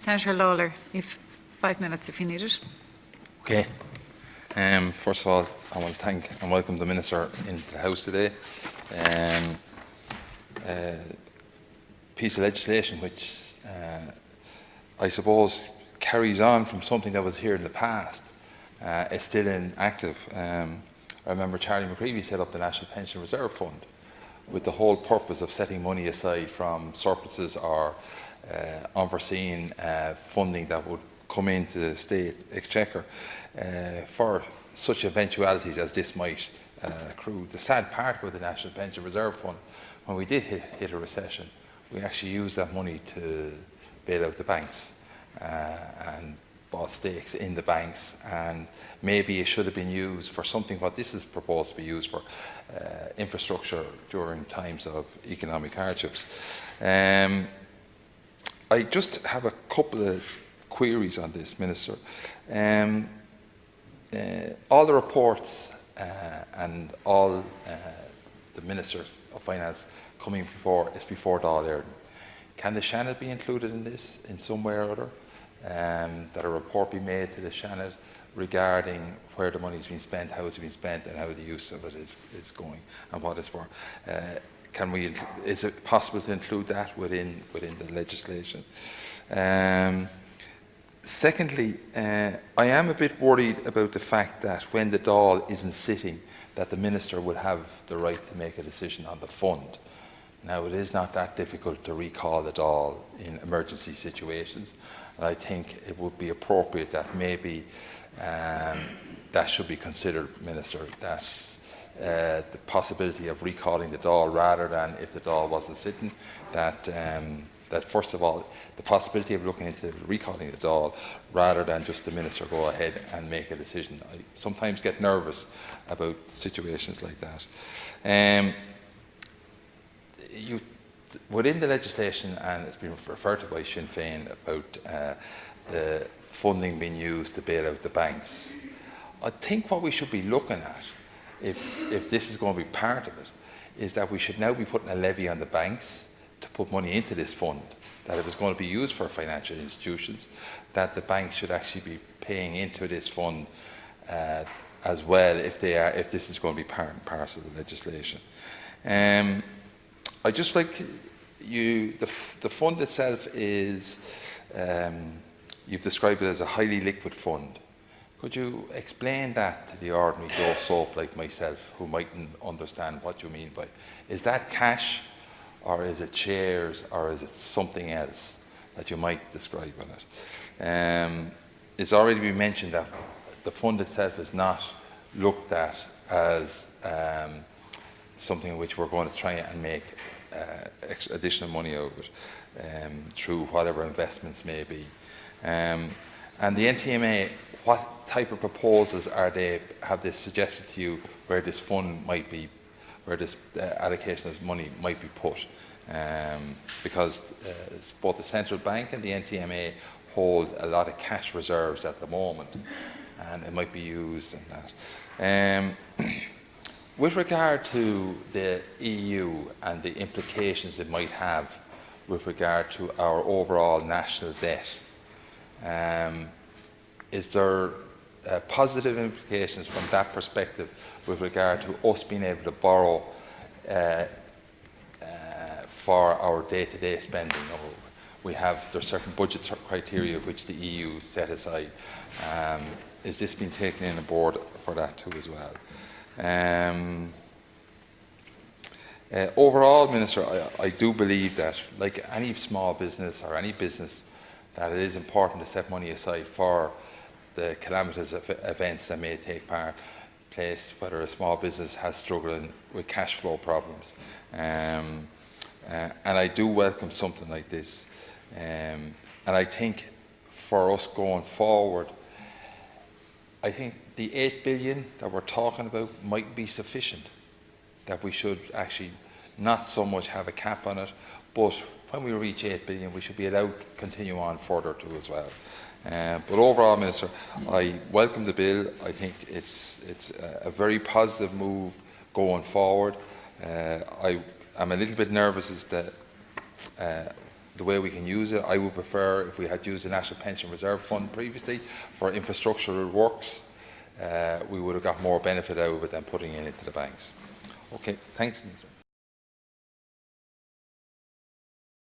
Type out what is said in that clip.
Senator Lawlor, you've 5 minutes if you need it. Okay. First of all, I want to thank and welcome the Minister into the House today. Piece of legislation which I suppose carries on from something that was here in the past. It's still inactive. I remember Charlie McCreevy set up the National Pension Reserve Fund with the whole purpose of setting money aside from surpluses or unforeseen funding that would come into the state exchequer for such eventualities as this might accrue. The sad part with the National Pension Reserve Fund, when we did hit a recession, we actually used that money to bail out the banks and bought stakes in the banks, and maybe it should have been used for something what this is proposed to be used for, infrastructure during times of economic hardships. I just have a couple of queries on this, Minister. All the reports and all the Ministers of Finance coming before Dáil Éireann. Can the Seanad be included in this in some way or other? That a report be made to the Seanad regarding where the money is being spent, how it's being spent, and how the use of it is going, and what it's for. Is it possible to include that within the legislation? Secondly, I am a bit worried about the fact that when the Dáil isn't sitting, that the Minister will have the right to make a decision on the fund. Now, it is not that difficult to recall the Dáil in emergency situations, and I think it would be appropriate that maybe that should be considered, Minister, that the possibility of recalling the Dáil rather than if the Dáil wasn't sitting, that first of all, the possibility of looking into recalling the Dáil rather than just the Minister go ahead and make a decision. I sometimes get nervous about situations like that. Within the legislation, and it's been referred to by Sinn Féin about the funding being used to bail out the banks, I think what we should be looking at, if this is going to be part of it, is that we should now be putting a levy on the banks to put money into this fund, that if it's going to be used for financial institutions, that the banks should actually be paying into this fund as well if this is going to be part and parcel of the legislation. I just like the fund itself is, you've described it as a highly liquid fund. Could you explain that to the ordinary Joe Soap like myself, who mightn't understand what you mean by, is that cash, or is it shares, or is it something else that you might describe in it? It's already been mentioned that the fund itself is not looked at as something which we're going to try and make additional money out of it through whatever investments may be. And the NTMA, what type of proposals have they suggested to you where this fund might be, where this allocation of money might be put? Because both the central bank and the NTMA hold a lot of cash reserves at the moment, and it might be used in that. With regard to the EU and the implications it might have with regard to our overall national debt, is there positive implications from that perspective with regard to us being able to borrow for our day-to-day spending? There's certain budget criteria which the EU set aside. Is this being taken in aboard for that too as well? Overall, Minister, I do believe that, like any small business or any business, that it is important to set money aside for the calamitous events that may take place, whether a small business has struggling with cash flow problems. And I do welcome something like this. And I think for us going forward, I think the 8 billion that we're talking about might be sufficient, that we should actually not so much have a cap on it, but when we reach 8 billion, we should be allowed to continue on further too as well. But overall, Minister, I welcome the bill. I think it's a very positive move going forward. I'm a little bit nervous as to the way we can use it. I would prefer if we had used the National Pension Reserve Fund previously for infrastructural works. We would have got more benefit out of it than putting it into the banks. Okay, thanks, Mr.